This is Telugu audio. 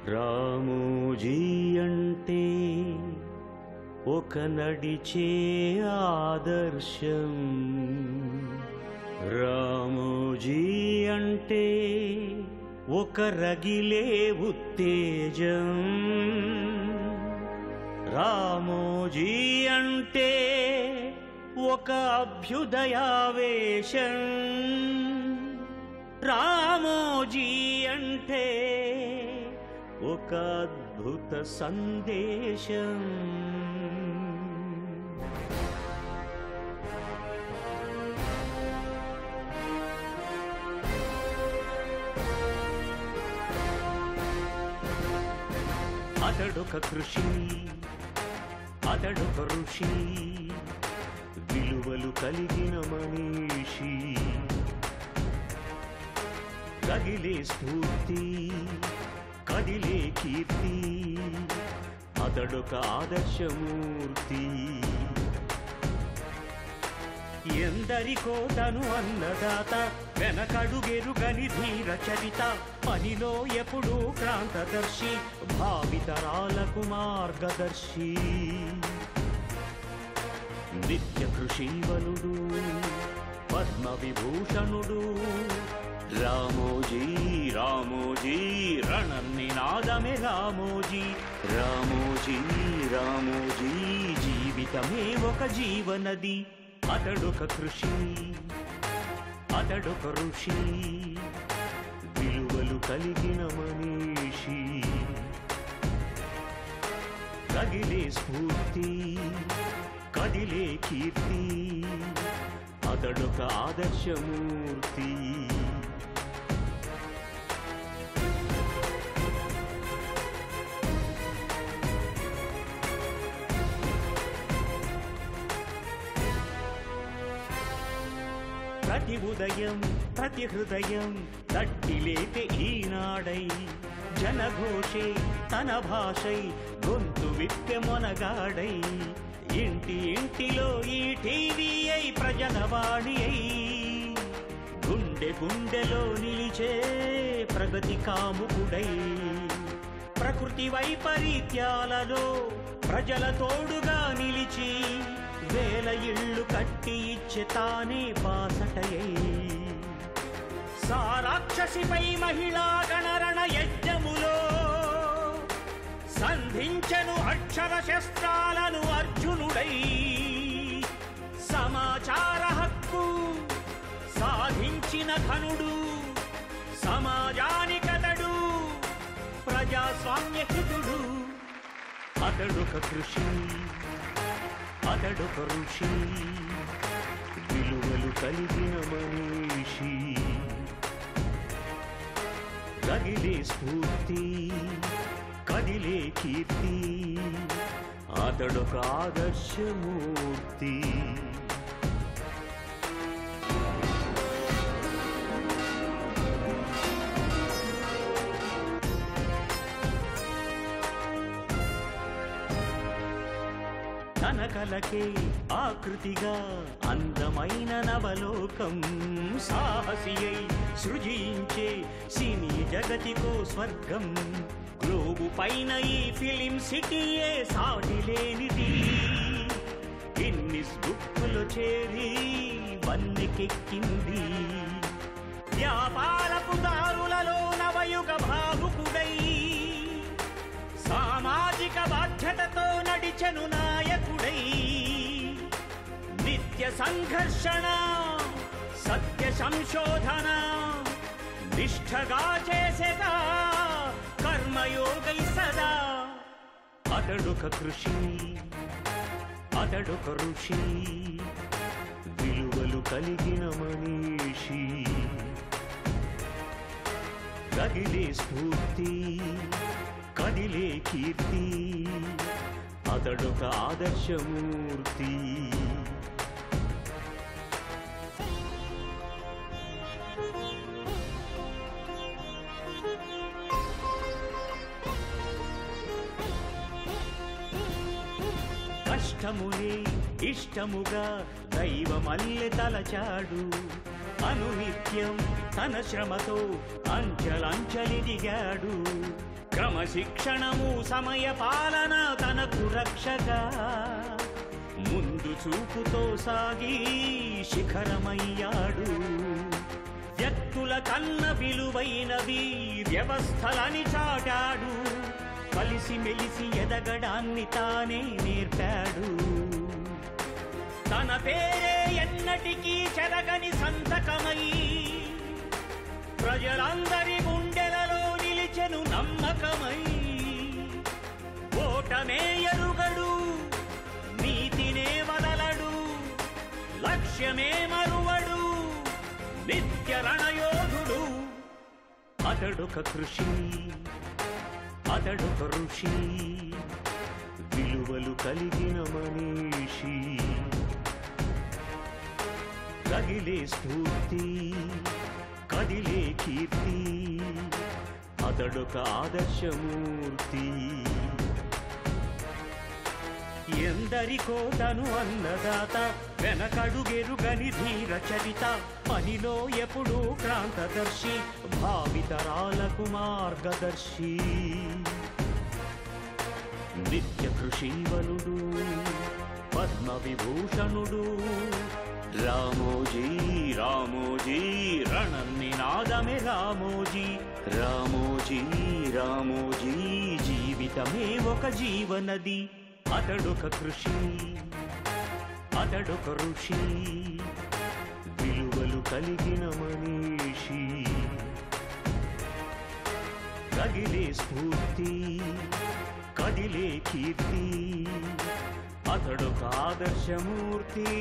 రామోజీ అంటే ఒక నడిచే ఆదర్శం. రామోజీ అంటే ఒక రగిలే ఉత్తేజం. రామోజీ అంటే ఒక అభ్యుదయావేశం. రామోజీ అంటే ఒక అద్భుత సందేశం. అతడొక కృషి, అతడొక ఋషి, విలువలు కలిగిన మనిషి. రగిలే స్ఫూర్తి, కదిలే కీర్తి, అతడొక ఆదర్శమూర్తి. ఎందరికో తను అన్నదాత, వెనకడుగెరుగని ధీర చరిత. పనిలో ఎప్పుడూ క్రాంతదర్శి, భావితరాలకు మార్గదర్శి. నిత్య కృషీవలుడు, పద్మ విభూషణుడు. రామోజీ రామోజీ రణనినాదమే రామోజీ. రామోజీ రామోజీ జీవితమే ఒక జీవనది. అతడొక కృషి, అతడొక ఋషి, విలువలు కలిగిన మనిషి. రగిలే స్ఫూర్తి, కదిలే కీర్తి, అతడొక ఆదర్శమూర్తి. ప్రతి ఉదయం ప్రతి హృదయం తట్టిలేతే ఈనాడై. జనఘోషే తన భాషై, గొంతు విప్పె మొనగాడై. ఇంటి ఇంటిలో ఈ టీవీ అయి, ప్రజలవాణి అయి. గుండె గుండెలో నిలిచే ప్రగతి కాముకుడై. ప్రకృతి వైపరీత్యాలలో ప్రజల తోడుగా నిలిచి, వేల ఇళ్ళు కట్టి ఇచ్చే తానే బాసటయై. సారాక్షసిపై మహిళా గణరణ యజ్ఞములో సంధించెను అక్షర శస్త్రాలను అర్జునుడై. సమాచార హక్కు సాధించిన ఘనుడు, సమాజానికతడు ప్రజాస్వామ్య హితుడు. అతడొక కృషి, అతడొక ఋషి, విలువలు కలిగిన మనిషి. రగిలే స్ఫూర్తి, కదిలే కీర్తి, అతడొక ఆదర్శమూర్తి. తన కలకే ఆకృతిగా అందమైన నవలోకం. సాహసియై సృజించే సినీ జగతికో స్వర్గం. గ్లోబు పైన ఈ ఫిలిం సిటీయే సాటి లేనిది. గిన్నిస్ బుక్కులో చేరి వన్నెకెక్కింది. వ్యాపారపు దారులలో నవయుగ భావుకుడై, సామాజిక బాధ్యతతో నడిచెను నాయకుడై. నిత్య సంఘర్షణ, సత్య సంశోధన, నిష్ఠగా చేసేగా కర్మయోగై సదా. అతడొక కృషి, అతడొక ఋషి, విలువలు కలిగిన మనిషి. రగిలే స్ఫూర్తి, కదిలే కీర్తి, అతడొక ఆదర్శమూర్తి. కష్టమునే ఇష్టముగా దైవమల్లె తలచాడు. అనునిత్యం తన శ్రమతో అంచలంచలిదిగాడు. క్రమశిక్షణము సమయ పాలన తనకు రక్షగా ముందు చూపుతో సాగి శిఖరమయ్యాడు. వ్యక్తుల కన్న విలువైనవి వ్యవస్థలని చాటాడు. కలిసి మెలిసి ఎదగడాన్ని తానే నేర్పాడు. తన పేరే ఎన్నటికీ చెరగని సంతకమై ప్రజలందరి గుండెలలో నిలిచెను నమ్మకమై. ఓటమే ఎరుగడు, నీతినే వదలడు, లక్ష్యమే మరువడు, నిత్య రణయోధుడు. అతడొక కృషి, అతడొక ఋషి, విలువలు కలిగిన మనీషి. కదిలే స్ఫూర్తి, కదిలే కీర్తి, అతడొక ఆదర్శమూర్తి. ఎందరికో తను అన్నదాత, వెనకడుగెరుగని ధీర చరిత. పనిలో ఎప్పుడూ క్రాంతదర్శి, భావితరాలకు మార్గదర్శి. నిత్య కృషీవలుడు, పద్మ విభూషణుడు. రామోజీ రామోజీ రణనినాదమే రామోజీ. రామోజీ రామోజీ జీవితమే ఒక జీవనది. అతడొక కృషి, అతడొక ఋషి, విలువలు కలిగిన మనీషి. కదిలే స్ఫూర్తి, కదిలే కీర్తి, అతడొక ఆదర్శమూర్తి.